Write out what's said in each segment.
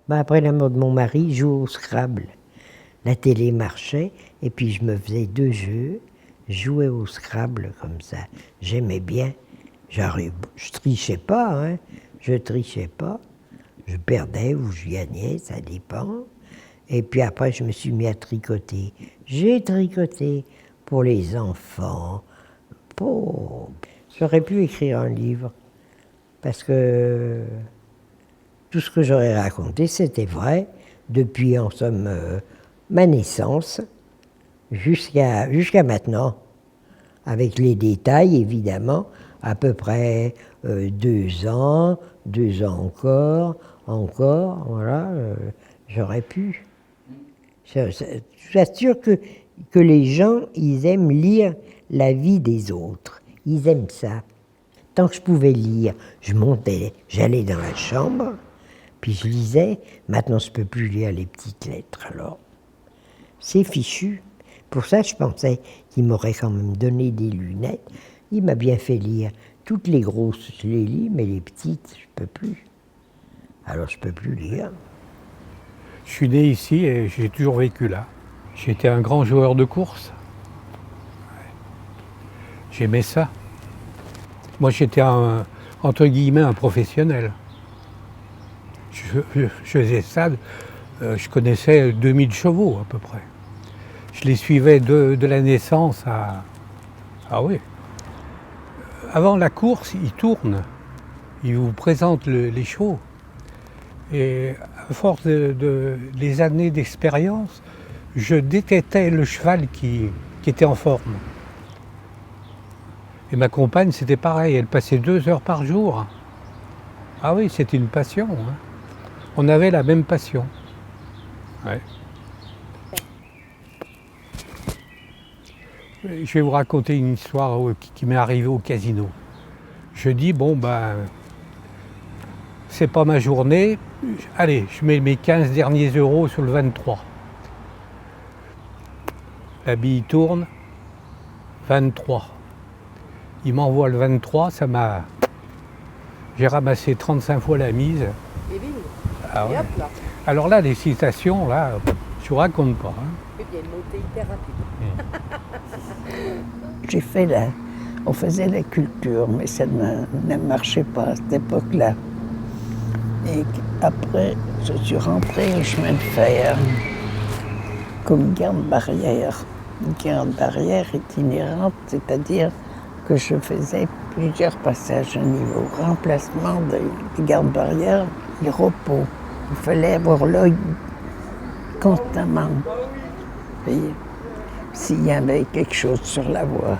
Ben, après la mort de mon mari, je jouais au Scrabble. La télé marchait, et puis je me faisais 2 jeux, je jouais au Scrabble comme ça. J'aimais bien. Je trichais pas, hein. Je trichais pas. Je perdais ou je gagnais, ça dépend. Et puis après, je me suis mis à tricoter. J'ai tricoté pour les enfants. J'aurais pu écrire un livre, parce que tout ce que j'aurais raconté, c'était vrai, depuis, en somme, ma naissance jusqu'à maintenant, avec les détails, évidemment, à peu près 2 ans, 2 ans encore, voilà, j'aurais pu. Je suis sûr que les gens, ils aiment lire la vie des autres. Ils aiment ça. Tant que je pouvais lire, je montais, j'allais dans la chambre, puis je lisais. Maintenant, je ne peux plus lire les petites lettres, alors. C'est fichu. Pour ça, je pensais qu'il m'aurait quand même donné des lunettes. Il m'a bien fait lire. Toutes les grosses, je les lis, mais les petites, je ne peux plus. Alors, je ne peux plus lire. Je suis né ici et j'ai toujours vécu là. J'étais un grand joueur de course. J'aimais ça. Moi, j'étais entre guillemets un professionnel. Je faisais ça, je connaissais 2000 chevaux à peu près. Je les suivais de la naissance à... Ah oui. Avant la course, ils tournent. Ils vous présentent les chevaux. Et à force les années d'expérience, je détestais le cheval qui était en forme. Et ma compagne, c'était pareil, elle passait 2 heures par jour. Ah oui, c'était une passion. Hein. On avait la même passion. Ouais. Je vais vous raconter une histoire qui m'est arrivée au casino. Je dis, bon, ben, c'est pas ma journée. Allez, je mets mes 15 derniers euros sur le 23. La bille tourne, 23. Il m'envoie le 23, ça m'a... J'ai ramassé 35 fois la mise. Et bim. Ah ouais. Et hop là. Alors là, les citations, là, je vous raconte pas. Hein. Et bien, monter hyper rapide. J'ai fait on faisait la culture, mais ça ne marchait pas à cette époque-là. Et après, je suis rentrée au chemin de fer comme garde-barrière. Une garde-barrière itinérante, c'est-à-dire que je faisais plusieurs passages au niveau remplacement des garde-barrières, les repos. Il fallait avoir l'œil constamment. S'il y avait quelque chose sur la voie,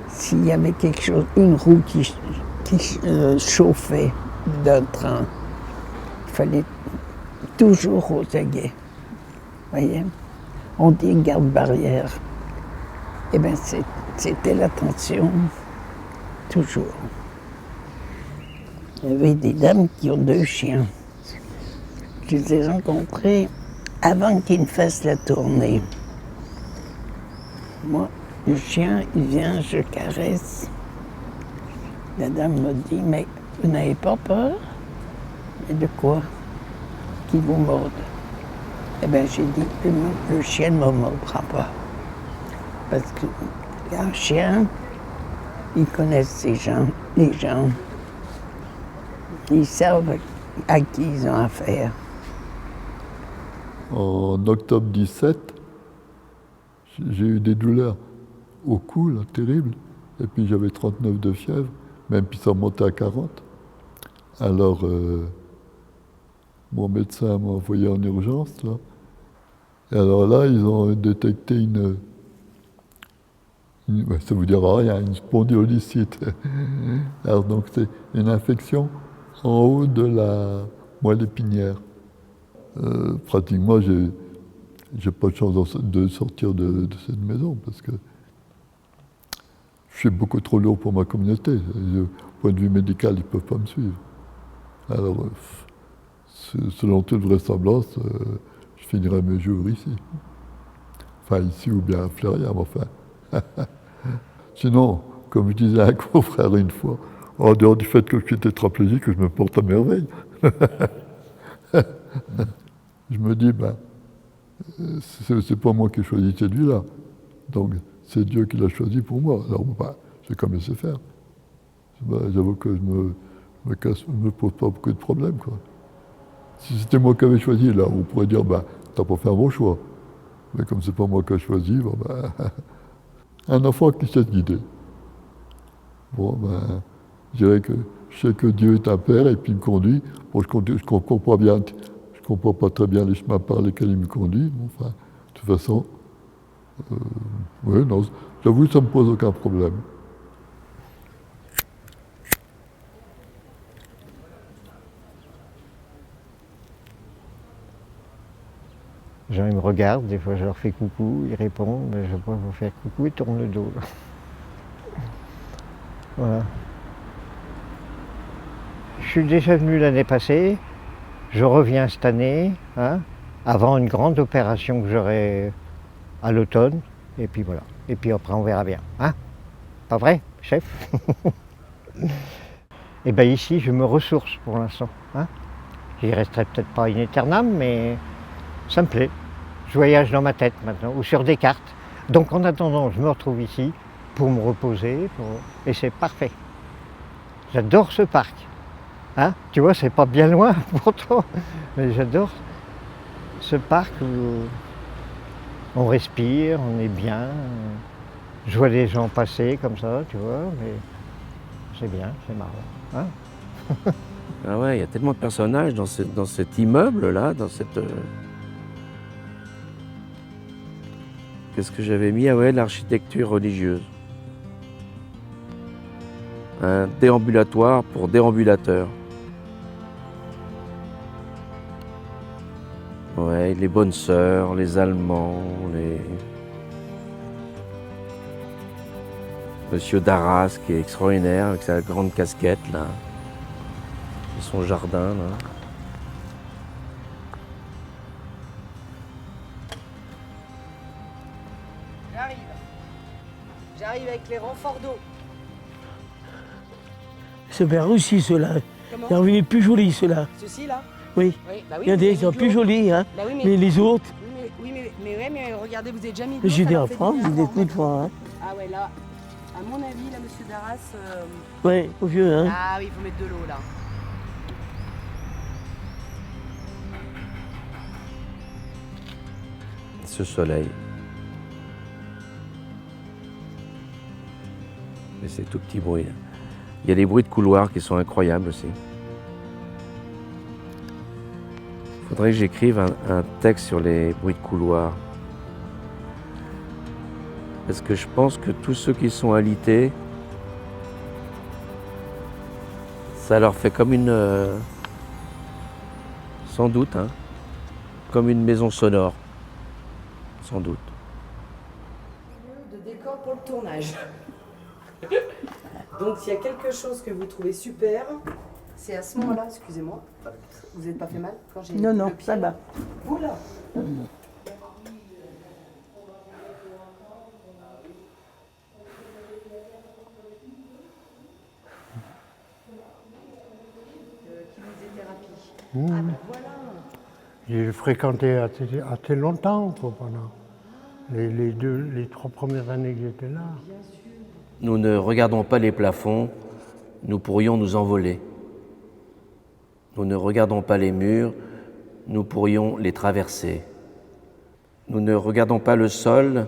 s'il y avait quelque chose, une roue qui chauffait d'un train, il fallait toujours aux aguets. Voyez, on dit garde-barrière. Eh bien, c'était l'attention, toujours. Il y avait des dames qui ont 2 chiens. Je les ai rencontrées avant qu'ils ne fassent la tournée. Moi, le chien, il vient, je caresse. La dame me dit, mais vous n'avez pas peur? Mais de quoi? Qu'il vous morde. Eh bien, j'ai dit, le chien ne me mordra pas. Parce qu'un chien, ils connaissent les gens. Ils savent à qui ils ont affaire. En octobre 17, j'ai eu des douleurs au cou, là, terribles. Et puis j'avais 39 de fièvre, même puis ça remontait à 40. Alors, mon médecin m'a envoyé en urgence, là. Et alors là, ils ont détecté ça vous dira rien, une spondyolocite. Alors donc c'est une infection en haut de la moelle épinière. Pratiquement, j'ai pas de chance de sortir de cette maison parce que je suis beaucoup trop lourd pour ma communauté. Du point de vue médical, ils ne peuvent pas me suivre. Alors, selon toute vraisemblance, je finirai mes jours ici. Enfin, ici ou bien à Fleuria, mais enfin. Sinon, comme je disais à un confrère une fois, en dehors du fait que je suis tétraplégique, je me porte à merveille. je me dis, c'est pas moi qui ai choisi celui-là. Donc, c'est Dieu qui l'a choisi pour moi. Alors, j'ai quand même laissé faire. J'avoue que je me pose pas beaucoup de problèmes, quoi. Si c'était moi qui avais choisi, là, on pourrait dire, t'as pas fait un bon choix. Mais comme c'est pas moi qui ai choisi, un enfant qui sait se guider. Bon, je dirais que je sais que Dieu est un père et puis il me conduit. Bon, je comprends pas très bien les chemins par lesquels il me conduit. Bon, enfin, de toute façon, oui, non, j'avoue que ça me pose aucun problème. Les gens ils me regardent, des fois je leur fais coucou, ils répondent, mais je ne vais pas vous faire coucou, ils tournent le dos. Voilà. Je suis déjà venu l'année passée, je reviens cette année, hein, avant une grande opération que j'aurai à l'automne, et puis voilà. Et puis après on verra bien. Hein? Pas vrai, chef? Et bien ici je me ressource pour l'instant. Hein? J'y resterai peut-être pas in aeternam, mais ça me plaît. Je voyage dans ma tête maintenant, ou sur des cartes. Donc en attendant, je me retrouve ici pour me reposer, et c'est parfait. J'adore ce parc. Hein? Tu vois, c'est pas bien loin pourtant, mais j'adore ce parc où on respire, on est bien. Je vois les gens passer comme ça, tu vois, mais c'est bien, c'est marrant. Hein? Ah ouais, il y a tellement de personnages dans cet immeuble-là, dans cette... Qu'est-ce que j'avais mis? Ah ouais, l'architecture religieuse. Un déambulatoire pour déambulateurs. Ouais, les bonnes sœurs, les Allemands, Monsieur Darras qui est extraordinaire avec sa grande casquette là. Et son jardin là. J'arrive avec les renforts d'eau. C'est bien aussi ceux-là. Comment? Il est plus joli ceux-là. Ceux-ci là? Oui. Oui, bah oui. Il y en a des qui sont plus jolis, hein. Bah oui, Mais les autres, mais regardez, vous avez déjà mis de l'eau. j'ai ça des leur en fait France, du j'ai bien. des coups de fois. Hein. Ah ouais, là, à mon avis, là, monsieur Darras. Ouais, au vieux, hein. Ah oui, il faut mettre de l'eau là. Ce soleil. Et ces tout petits bruits là. Il y a des bruits de couloir qui sont incroyables aussi. Il faudrait que j'écrive un texte sur les bruits de couloir. Parce que je pense que tous ceux qui sont alités, ça leur fait comme une... sans doute, hein, comme une maison sonore. Sans doute. De décor pour le tournage. Donc s'il y a quelque chose que vous trouvez super, c'est à ce moment-là, excusez-moi, vous n'êtes pas fait mal quand j'ai Non, le non, pied ça va. Oula. Kinésithérapie. Ah ben voilà. J'ai fréquenté assez longtemps pendant les 3 premières années que j'étais là. Nous ne regardons pas les plafonds, nous pourrions nous envoler. Nous ne regardons pas les murs, nous pourrions les traverser. Nous ne regardons pas le sol,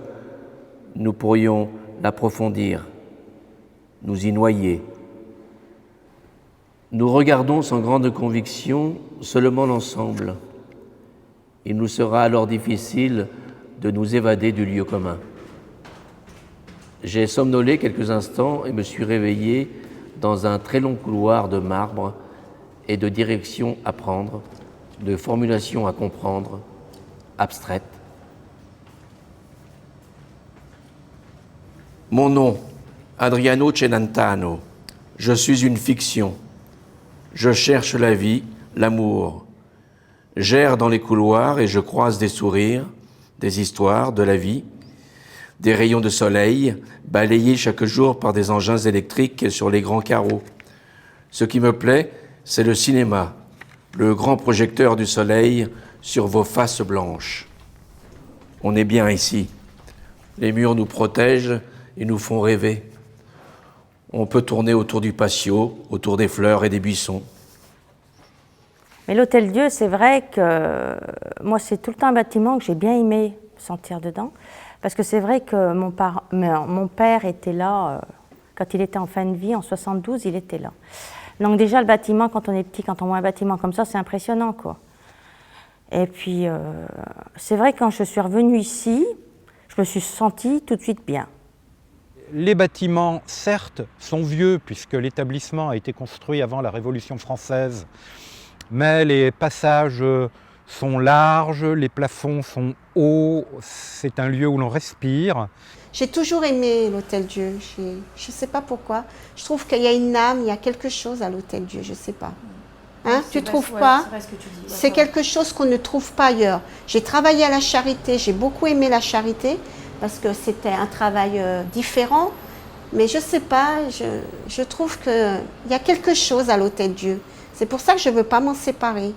nous pourrions l'approfondir, nous y noyer. Nous regardons sans grande conviction seulement l'ensemble. Il nous sera alors difficile de nous évader du lieu commun. J'ai somnolé quelques instants et me suis réveillé dans un très long couloir de marbre et de directions à prendre, de formulations à comprendre, abstraites. Mon nom, Adriano Celentano. Je suis une fiction. Je cherche la vie, l'amour. J'erre dans les couloirs et je croise des sourires, des histoires, de la vie, des rayons de soleil balayés chaque jour par des engins électriques sur les grands carreaux. Ce qui me plaît, c'est le cinéma, le grand projecteur du soleil sur vos faces blanches. On est bien ici. Les murs nous protègent et nous font rêver. On peut tourner autour du patio, autour des fleurs et des buissons. Mais l'Hôtel-Dieu, c'est vrai que moi, c'est tout le temps un bâtiment que j'ai bien aimé sentir dedans. Parce que c'est vrai que mon père était là, quand il était en fin de vie, en 72, il était là. Donc déjà, le bâtiment, quand on est petit, quand on voit un bâtiment comme ça, c'est impressionnant, quoi. Et puis, c'est vrai que quand je suis revenue ici, je me suis sentie tout de suite bien. Les bâtiments, certes, sont vieux, puisque l'établissement a été construit avant la Révolution française, mais les passages sont larges, les plafonds sont hauts, c'est un lieu où l'on respire. J'ai toujours aimé l'Hôtel-Dieu, je ne sais pas pourquoi. Je trouve qu'il y a une âme, il y a quelque chose à l'Hôtel-Dieu, je ne sais pas. Hein, tu ne trouves pas? C'est quelque chose qu'on ne trouve pas ailleurs. J'ai travaillé à la Charité, j'ai beaucoup aimé la Charité, parce que c'était un travail différent. Mais je ne sais pas, je trouve qu'il y a quelque chose à l'Hôtel-Dieu. C'est pour ça que je ne veux pas m'en séparer.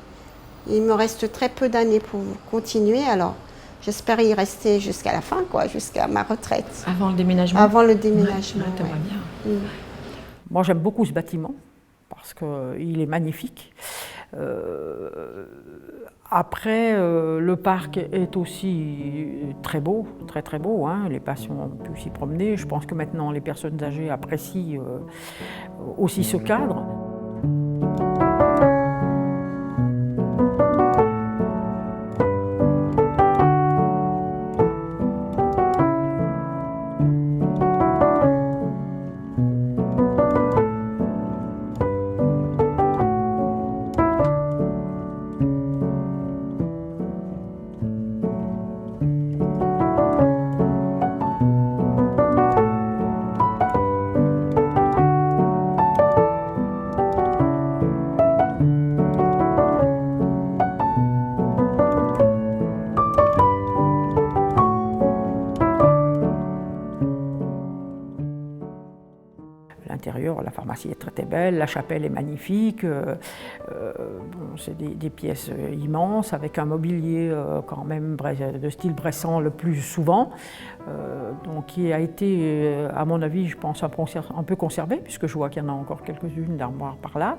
Il me reste très peu d'années pour continuer, alors j'espère y rester jusqu'à la fin, quoi, jusqu'à ma retraite. Avant le déménagement? Avant le déménagement, ouais, t'aimerais bien. Moi, j'aime beaucoup ce bâtiment, parce qu'il est magnifique. Après, le parc est aussi très beau, très très beau. Hein. Les patients ont pu s'y promener. Je pense que maintenant, les personnes âgées apprécient aussi ce cadre. L'intérieur, la pharmacie est très, très belle, la chapelle est magnifique, c'est des pièces immenses avec un mobilier quand même de style bressan le plus souvent, donc qui a été, à mon avis, je pense, un peu conservé, puisque je vois qu'il y en a encore quelques-unes d'armoires par là.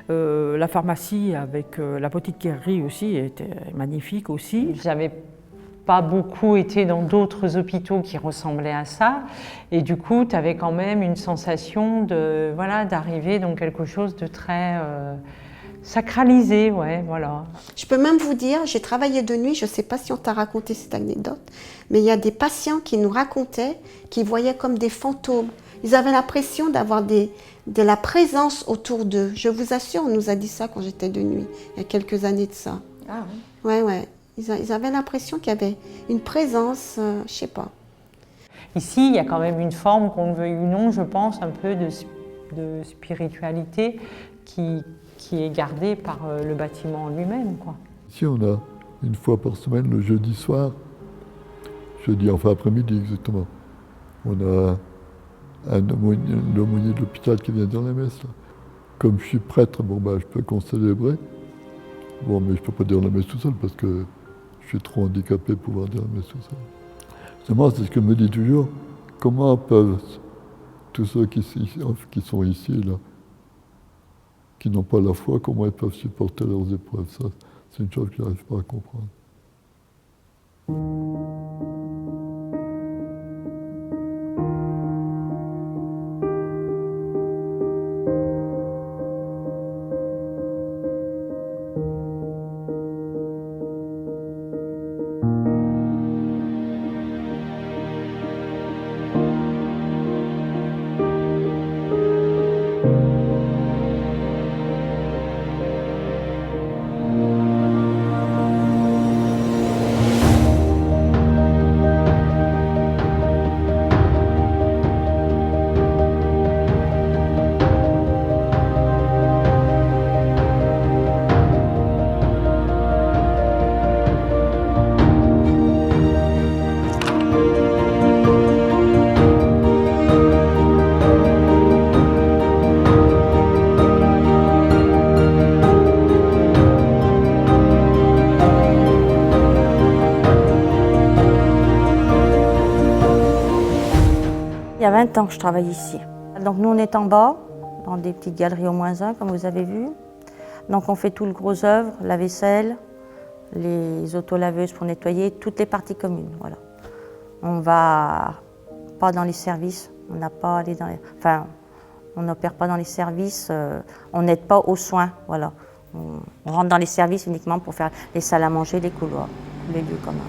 La pharmacie avec l'apothicairie aussi était magnifique aussi. J'avais pas beaucoup été dans d'autres hôpitaux qui ressemblaient à ça, et du coup tu avais quand même une sensation de voilà, d'arriver dans quelque chose de très sacralisé, ouais, voilà. Je peux même vous dire, j'ai travaillé de nuit, je ne sais pas si on t'a raconté cette anecdote, mais il y a des patients qui nous racontaient qu'ils voyaient comme des fantômes. Ils avaient l'impression d'avoir de la présence autour d'eux. Je vous assure, on nous a dit ça quand j'étais de nuit, il y a quelques années de ça. Ah oui. Ouais, ouais. Ils avaient l'impression qu'il y avait une présence, je ne sais pas. Ici, il y a quand même une forme, qu'on le veuille ou non, je pense, un peu de spiritualité qui est gardée par le bâtiment lui-même, quoi. Ici, on a une fois par semaine, le jeudi soir, enfin après-midi exactement, on a un aumônier de l'hôpital qui vient dire la messe. Là. Comme je suis prêtre, je peux qu'on célébrer. Bon, mais je ne peux pas dire la messe tout seul parce que je suis trop handicapé pour pouvoir dire la messe tout seul. C'est ce que je me dis toujours, comment peuvent tous ceux qui sont ici, là, qui n'ont pas la foi, comment ils peuvent supporter leurs épreuves? Ça, c'est une chose que je n'arrive pas à comprendre. Donc je travaille ici. Donc nous on est en bas, dans des petites galeries au -1 comme vous avez vu. Donc on fait tout le gros œuvre, la vaisselle, les autolaveuses pour nettoyer, toutes les parties communes. Voilà. On va pas dans les services, on n'a pas allé dans les... Enfin, on n'opère pas dans les services, on n'aide pas aux soins. Voilà. On rentre dans les services uniquement pour faire les salles à manger, les couloirs, les lieux communs.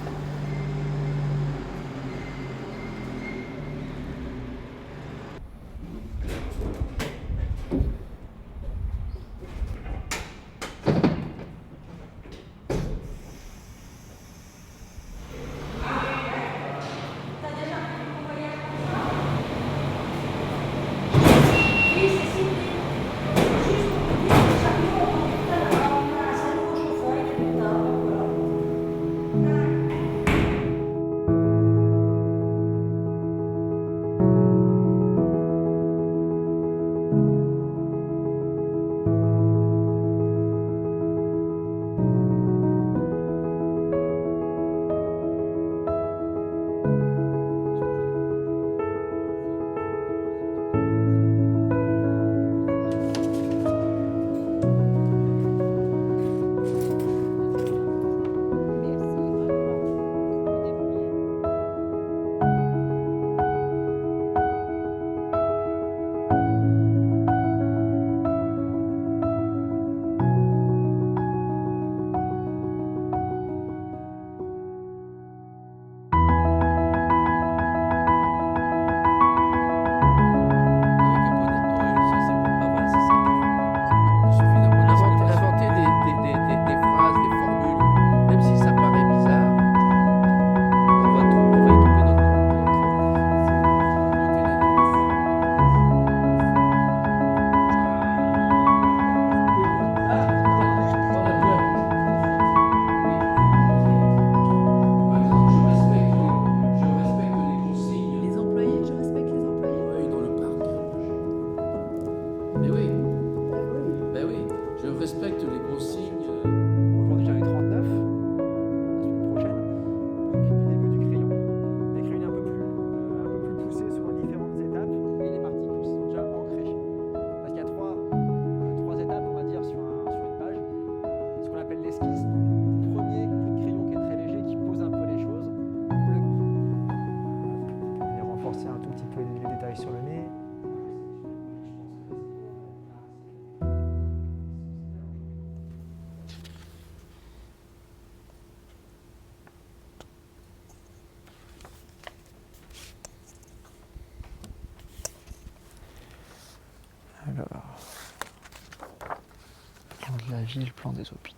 Plan de la ville, plan des hôpitaux.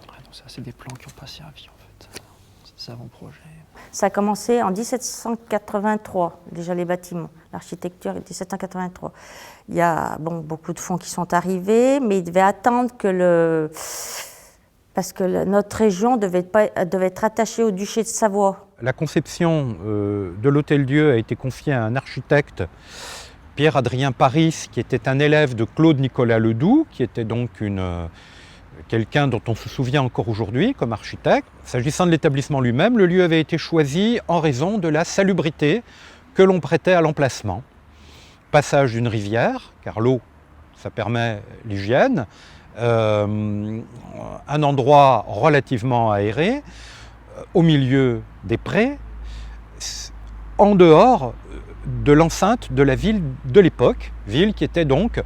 Ah non, ça c'est des plans qui n'ont pas servi en fait. C'est des avant-projets. Ça a commencé en 1783, déjà les bâtiments, l'architecture 1783. Il y a beaucoup de fonds qui sont arrivés, mais ils devaient attendre que parce que notre région devait être attachée au duché de Savoie. La conception de l'Hôtel-Dieu a été confiée à un architecte, Pierre-Adrien Paris, qui était un élève de Claude-Nicolas Ledoux, qui était donc quelqu'un dont on se souvient encore aujourd'hui comme architecte. S'agissant de l'établissement lui-même, le lieu avait été choisi en raison de la salubrité que l'on prêtait à l'emplacement. Passage d'une rivière, car l'eau, ça permet l'hygiène, un endroit relativement aéré, au milieu des prés, en dehors de l'enceinte de la ville de l'époque, ville qui était donc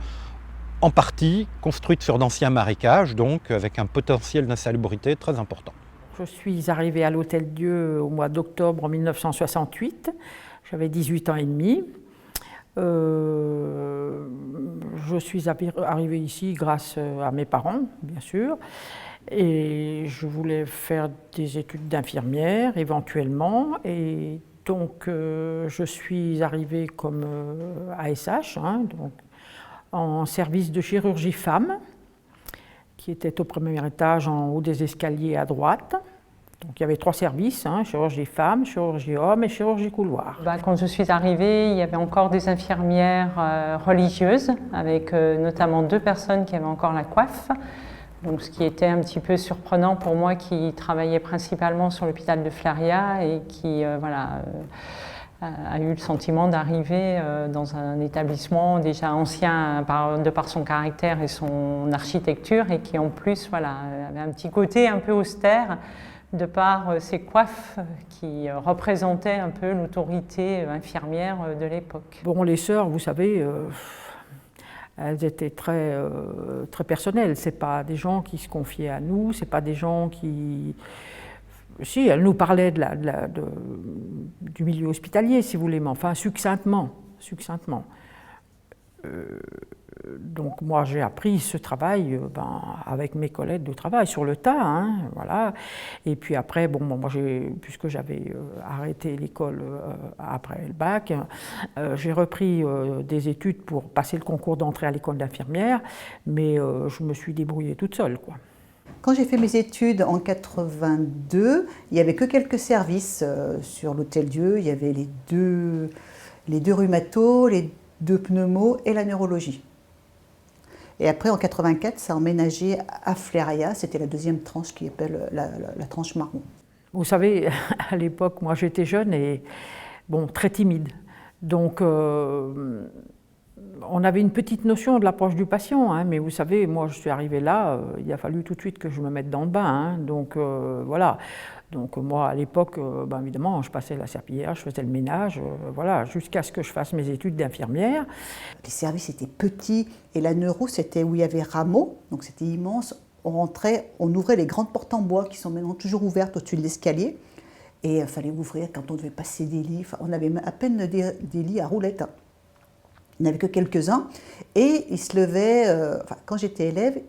en partie construite sur d'anciens marécages, donc avec un potentiel d'insalubrité très important. Je suis arrivée à l'Hôtel-Dieu au mois d'octobre 1968, j'avais 18 ans et demi. Je suis arrivée ici grâce à mes parents, bien sûr, et je voulais faire des études d'infirmière éventuellement, et donc je suis arrivée comme ASH, donc, en service de chirurgie femme, qui était au premier étage en haut des escaliers à droite. Donc il y avait 3 services, chirurgie femme, chirurgie homme et chirurgie couloir. Quand je suis arrivée, il y avait encore des infirmières religieuses, avec notamment 2 personnes qui avaient encore la coiffe, Donc, ce qui était un petit peu surprenant pour moi qui travaillait principalement sur l'hôpital de Flaria et qui a eu le sentiment d'arriver dans un établissement déjà ancien de par son caractère et son architecture et qui en plus avait un petit côté un peu austère de par ses coiffes qui représentaient un peu l'autorité infirmière de l'époque. Bon, les sœurs, vous savez, elles étaient très personnelles. Ce n'est pas des gens qui se confiaient à nous, ce n'est pas des gens qui... Si, elles nous parlaient du milieu hospitalier, si vous voulez, mais enfin succinctement. Donc moi j'ai appris ce travail avec mes collègues de travail sur le tas, hein, voilà. Et puis après, moi puisque j'avais arrêté l'école après le bac, j'ai repris des études pour passer le concours d'entrée à l'école d'infirmière, mais je me suis débrouillée toute seule, quoi. Quand j'ai fait mes études en 82, il n'y avait que quelques services sur l'Hôtel-Dieu. Il y avait les deux rhumatos, les 2 pneumos et la neurologie. Et après, en 84, ça a emménagé à Flaria. C'était la 2e tranche qui appelle la tranche marron. Vous savez, à l'époque, moi j'étais jeune et très timide. Donc on avait une petite notion de l'approche du patient, hein, mais vous savez, moi je suis arrivée là, il a fallu tout de suite que je me mette dans le bain. Hein, donc voilà. Donc moi à l'époque, évidemment, je passais la serpillière, je faisais le ménage, jusqu'à ce que je fasse mes études d'infirmière. Les services étaient petits et la neuro, c'était où il y avait rameaux, donc c'était immense. On rentrait, on ouvrait les grandes portes en bois qui sont maintenant toujours ouvertes au-dessus de l'escalier. Et il fallait ouvrir quand on devait passer des lits. Enfin, on avait à peine des lits à roulettes. Hein. Il n'y en avait que quelques-uns. Et ils se levaient, quand j'étais élève,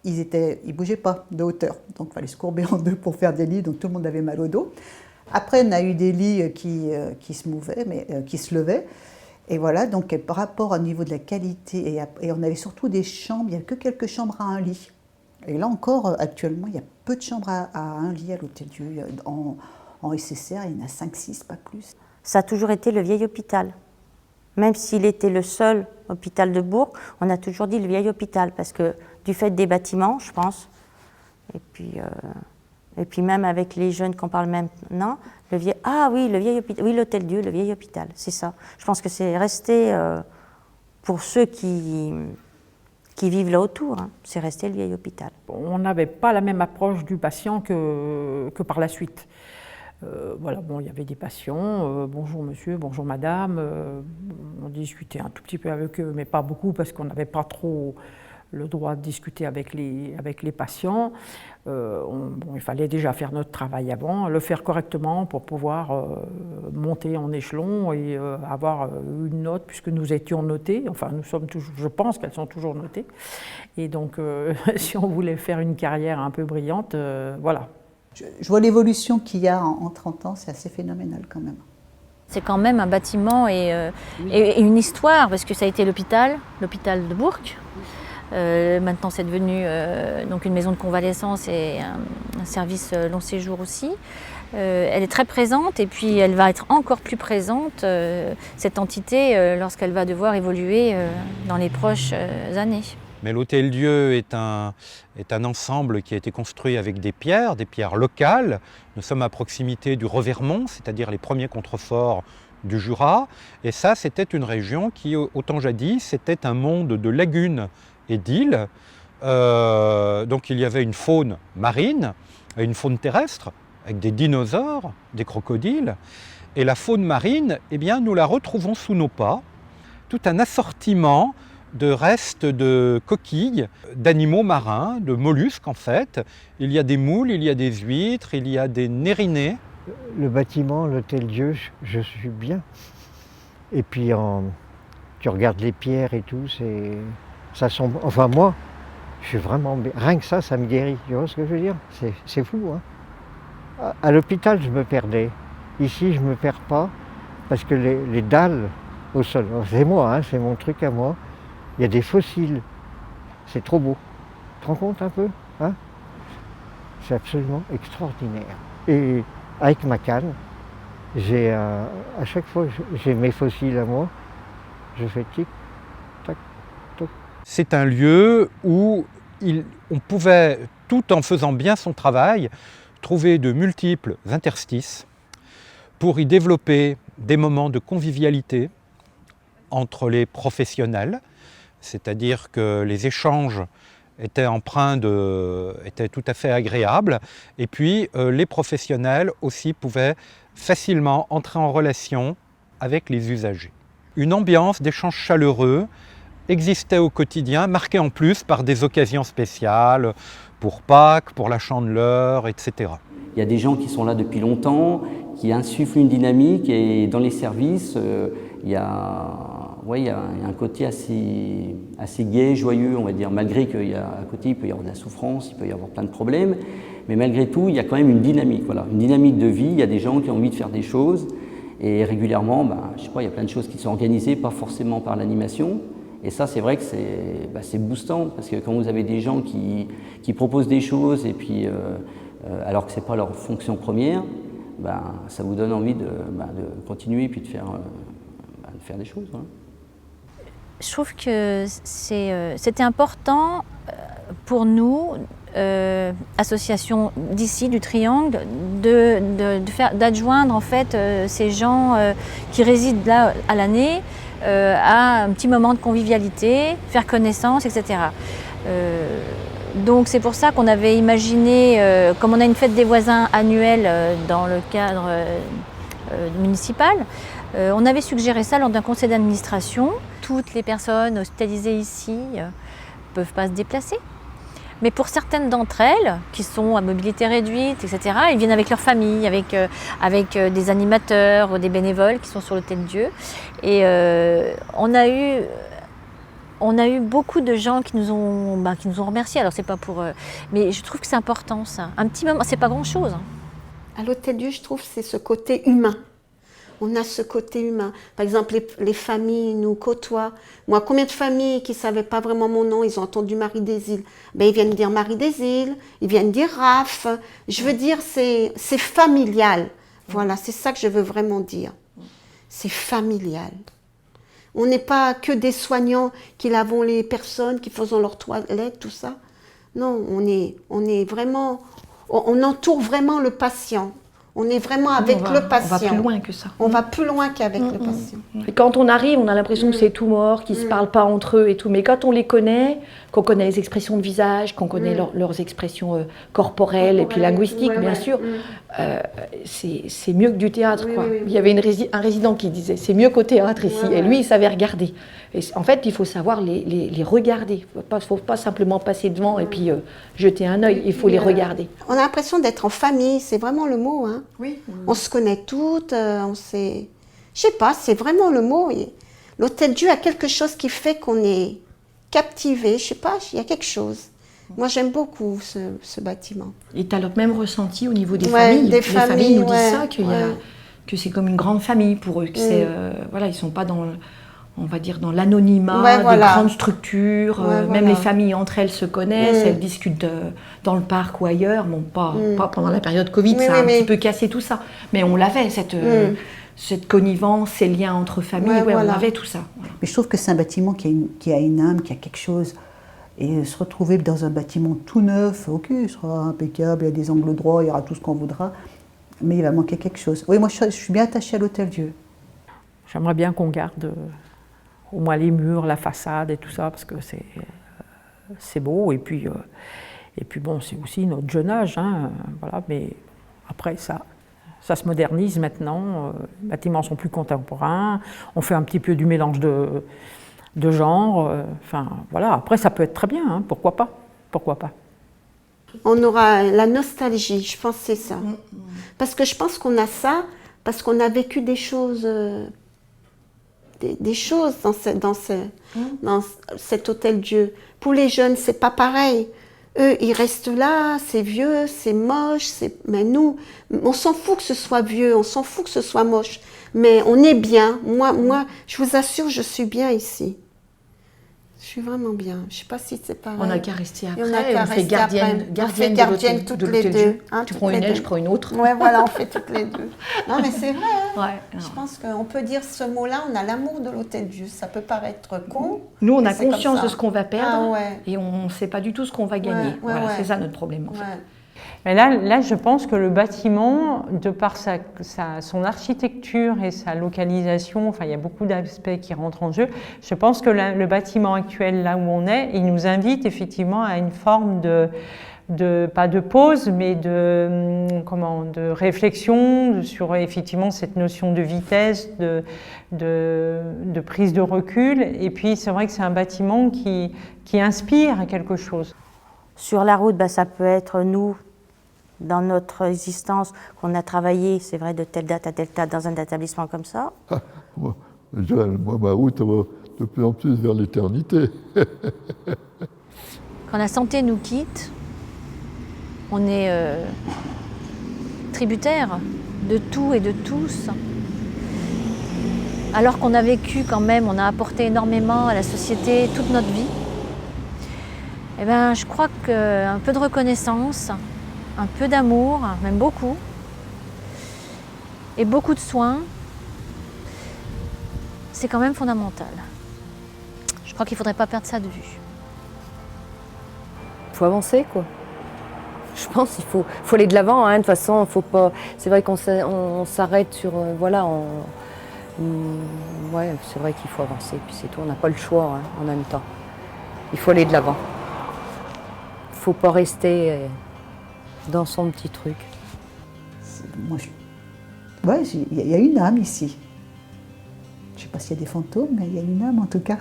ils ne bougeaient pas de hauteur. Donc il fallait se courber en deux pour faire des lits, donc tout le monde avait mal au dos. Après, on a eu des lits qui se mouvaient, qui se levaient. Et voilà, donc par rapport au niveau de la qualité, et on avait surtout des chambres, il n'y a que quelques chambres à un lit. Et là encore, actuellement, il y a peu de chambres à un lit à l'Hôtel-Dieu. En SSR, il y en a 5-6, pas plus. Ça a toujours été le vieil hôpital. Même s'il était le seul hôpital de Bourg, on a toujours dit le vieil hôpital, parce que du fait des bâtiments, je pense, et puis même avec les jeunes qu'on parle maintenant, le vieil hôpital, oui, l'Hôtel-Dieu, le vieil hôpital, c'est ça. Je pense que c'est resté, pour ceux qui vivent là autour, hein, c'est resté le vieil hôpital. On n'avait pas la même approche du patient que par la suite. Il y avait des patients, bonjour monsieur, bonjour madame, on discutait un tout petit peu avec eux, mais pas beaucoup parce qu'on n'avait pas trop le droit de discuter avec les patients. Il fallait déjà faire notre travail avant, le faire correctement pour pouvoir monter en échelon et avoir une note, puisque nous étions notés, enfin nous sommes toujours, je pense qu'elles sont toujours notées. Et donc si on voulait faire une carrière un peu brillante, voilà. Je vois l'évolution qu'il y a en 30 ans, c'est assez phénoménal quand même. C'est quand même un bâtiment et une histoire, parce que ça a été l'hôpital de Bourg. Maintenant, c'est devenu donc une maison de convalescence et un service long séjour aussi. Elle est très présente et puis elle va être encore plus présente, cette entité, lorsqu'elle va devoir évoluer dans les proches années. Mais l'Hôtel-Dieu est un ensemble qui a été construit avec des pierres locales. Nous sommes à proximité du Revermont, c'est-à-dire les premiers contreforts du Jura. Et ça, c'était une région qui, autant jadis, c'était un monde de lagunes et d'îles. Donc il y avait une faune marine et une faune terrestre, avec des dinosaures, des crocodiles. Et la faune marine, nous la retrouvons sous nos pas. Tout un assortiment de restes de coquilles, d'animaux marins, de mollusques en fait. Il y a des moules, il y a des huîtres, il y a des nérinés. Le bâtiment, l'Hôtel-Dieu, je suis bien. Et puis tu regardes les pierres et tout, ça semble... Enfin moi, je suis vraiment bien. Rien que ça me guérit, tu vois ce que je veux dire? C'est fou, hein. À l'hôpital, je me perdais. Ici, je ne me perds pas, parce que les dalles au sol, c'est moi, hein, c'est mon truc à moi. Il y a des fossiles, c'est trop beau. Tu te rends compte un peu, hein? C'est absolument extraordinaire. Et avec ma canne, à chaque fois que j'ai mes fossiles à moi, je fais tic, tac, toc. C'est un lieu où on pouvait, tout en faisant bien son travail, trouver de multiples interstices pour y développer des moments de convivialité entre les professionnels, c'est-à-dire que les échanges étaient étaient tout à fait agréables, et puis les professionnels aussi pouvaient facilement entrer en relation avec les usagers. Une ambiance d'échange chaleureux existait au quotidien, marquée en plus par des occasions spéciales, pour Pâques, pour la Chandeleur, etc. Il y a des gens qui sont là depuis longtemps, qui insufflent une dynamique, et dans les services, il y a un côté assez gai, joyeux, on va dire, malgré qu'à côté il peut y avoir de la souffrance, il peut y avoir plein de problèmes, mais malgré tout, il y a quand même une dynamique, voilà, une dynamique de vie. Il y a des gens qui ont envie de faire des choses, et régulièrement, je sais pas, il y a plein de choses qui sont organisées, pas forcément par l'animation. Et ça, c'est vrai que c'est boostant, parce que quand vous avez des gens qui proposent des choses, et puis alors que ce n'est pas leur fonction première, ça vous donne envie de continuer et puis de faire des choses. Hein. Je trouve que c'était important pour nous, association d'ici, du Triangle, d'adjoindre en fait ces gens qui résident là à l'année à un petit moment de convivialité, faire connaissance, etc. Donc c'est pour ça qu'on avait imaginé, comme on a une fête des voisins annuelle dans le cadre municipal, on avait suggéré ça lors d'un conseil d'administration. Toutes les personnes hospitalisées ici ne peuvent pas se déplacer. Mais pour certaines d'entre elles, qui sont à mobilité réduite, etc., ils viennent avec leur famille, avec des animateurs ou des bénévoles qui sont sur l'Hôtel-Dieu. Et on a eu beaucoup de gens qui nous ont remerciés. Alors c'est pas pour... mais je trouve que c'est important ça. Un petit moment, c'est pas grand-chose. Hein. À l'Hôtel-Dieu, je trouve que c'est ce côté humain. On a ce côté humain. Par exemple, les familles nous côtoient. Moi, combien de familles qui ne savaient pas vraiment mon nom, ils ont entendu Marie des Îles. Ils viennent dire Marie des Îles, ils viennent dire Raph. Je veux dire, c'est familial. Voilà, c'est ça que je veux vraiment dire. C'est familial. On n'est pas que des soignants qui lavons les personnes, qui faisons leur toilette, tout ça. Non, on est vraiment... On entoure vraiment le patient. On est vraiment avec le patient. On va plus loin que ça. On va plus loin qu'avec le patient. Et quand on arrive, on a l'impression que c'est tout mort, qu'ils ne se parlent pas entre eux et tout. Mais quand on les connaît, qu'on connaît les expressions de visage, qu'on connaît leurs expressions corporelles et puis linguistiques, bien sûr, c'est mieux que du théâtre. Quoi. Il y avait un résident qui disait, c'est mieux qu'au théâtre ici. Et lui, il savait regarder. Et en fait, il faut savoir les regarder. Il ne faut pas simplement passer devant et puis jeter un œil. Il faut les regarder. On a l'impression d'être en famille, c'est vraiment le mot. Hein. Oui. On se connaît toutes, on sait... Je sais pas, c'est vraiment le mot. L'Hôtel-Dieu a quelque chose qui fait qu'on est captivé. Je sais pas, il y a quelque chose. Moi, j'aime beaucoup ce bâtiment. Et tu as le même ressenti au niveau des familles. Les familles nous disent ça, que c'est comme une grande famille pour eux. Que voilà, ils ne sont pas dans... on va dire dans l'anonymat, des grandes structures, même les familles entre elles se connaissent, elles discutent dans le parc ou ailleurs, bon, pas pendant la période Covid, ça a un petit peu cassé tout ça, mais on l'avait, cette connivence, ces liens entre familles, on avait tout ça. Voilà. Mais je trouve que c'est un bâtiment qui a une âme, qui a quelque chose, et se retrouver dans un bâtiment tout neuf, ok, il sera impeccable, il y a des angles droits, il y aura tout ce qu'on voudra, mais il va manquer quelque chose. Oui, moi je suis bien attachée à l'Hôtel-Dieu. J'aimerais bien qu'on garde... au moins les murs, la façade et tout ça, parce que c'est beau. Et puis bon, c'est aussi notre jeune âge, hein, voilà. Mais après, ça se modernise maintenant. Les bâtiments sont plus contemporains. On fait un petit peu du mélange de genres. Enfin, voilà. Après, ça peut être très bien, hein, pourquoi pas. Pourquoi pas. On aura la nostalgie, je pense que c'est ça. Parce que je pense qu'on a ça, parce qu'on a vécu des choses... Des choses dans cet Hôtel-Dieu. Pour les jeunes, c'est pas pareil. Eux, ils restent là, c'est vieux, c'est moche. Mais nous, on s'en fout que ce soit vieux, on s'en fout que ce soit moche. Mais on est bien. Moi, je vous assure, je suis bien ici. Je suis vraiment bien. Je ne sais pas si c'est pareil. On n'a qu'à rester après. On a qu'à on fait rester gardienne, après. gardienne, on fait gardienne toutes les deux. Hein, tu prends une aile, je prends une autre. Ouais, voilà, on fait toutes les deux. Non, mais c'est vrai. Hein. Ouais, je pense qu'on peut dire ce mot-là, on a l'amour de l'Hôtel-Dieu. Ça peut paraître con. Nous, on a conscience de ce qu'on va perdre et on ne sait pas du tout ce qu'on va gagner. Voilà, c'est ça notre problème, en fait. Mais là, je pense que le bâtiment, de par son architecture et sa localisation, enfin, il y a beaucoup d'aspects qui rentrent en jeu. Je pense que le bâtiment actuel, là où on est, il nous invite effectivement à une forme pas de pause, mais de réflexion sur effectivement cette notion de vitesse, de prise de recul. Et puis, c'est vrai que c'est un bâtiment qui inspire quelque chose. Sur la route, ça peut être nous, dans notre existence, qu'on a travaillé, c'est vrai, de telle date à telle date dans un établissement comme ça. Moi, ma route va de plus en plus vers l'éternité. Quand la santé nous quitte, on est tributaire de tout et de tous. Alors qu'on a vécu quand même, on a apporté énormément à la société toute notre vie. Eh bien, je crois qu'un peu de reconnaissance, un peu d'amour, même beaucoup, et beaucoup de soins, c'est quand même fondamental. Je crois qu'il ne faudrait pas perdre ça de vue. Il faut avancer, quoi. Je pense qu'il faut aller de l'avant, hein. De toute façon, faut pas. C'est vrai qu'on s'arrête sur. Voilà, ouais, c'est vrai qu'il faut avancer, puis c'est tout. On n'a pas le choix, hein, en même temps. Il faut aller de l'avant. Il ne faut pas rester dans son petit truc. Moi, ouais, il y a une âme ici. Je ne sais pas s'il y a des fantômes, mais il y a une âme en tout cas.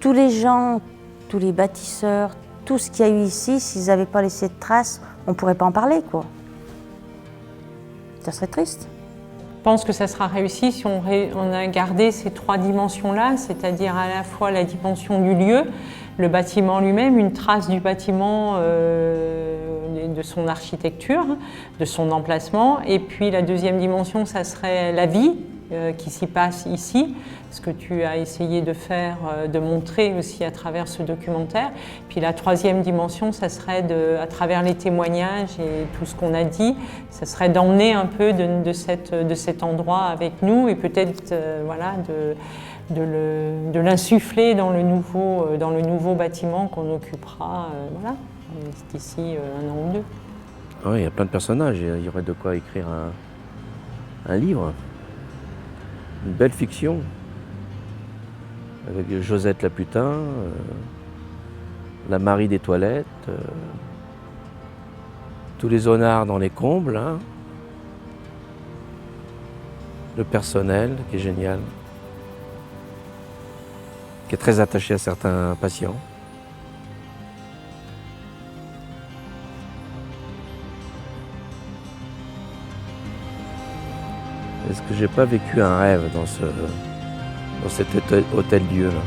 Tous les gens, tous les bâtisseurs, tout ce qu'il y a eu ici, s'ils n'avaient pas laissé de traces, on ne pourrait pas en parler, quoi. Ça serait triste. Je pense que ça sera réussi si on a gardé ces trois dimensions-là, c'est-à-dire à la fois la dimension du lieu, le bâtiment lui-même, une trace du bâtiment, de son architecture, de son emplacement, et puis la deuxième dimension, ça serait la vie qui s'y passe ici, ce que tu as essayé de faire, de montrer aussi à travers ce documentaire. Puis la troisième dimension, ça serait à travers les témoignages et tout ce qu'on a dit, ça serait d'emmener un peu de cet endroit avec nous et peut-être voilà, de l'insuffler dans le nouveau bâtiment qu'on occupera voilà, d'ici un an ou deux. Oui, il y a plein de personnages, il y aurait de quoi écrire un livre. Une belle fiction, avec Josette la putain, la Marie des toilettes, tous les honnards dans les combles, hein. Le personnel qui est génial, qui est très attaché à certains patients. Est-ce que j'ai pas vécu un rêve dans cet hôtel-dieu là ?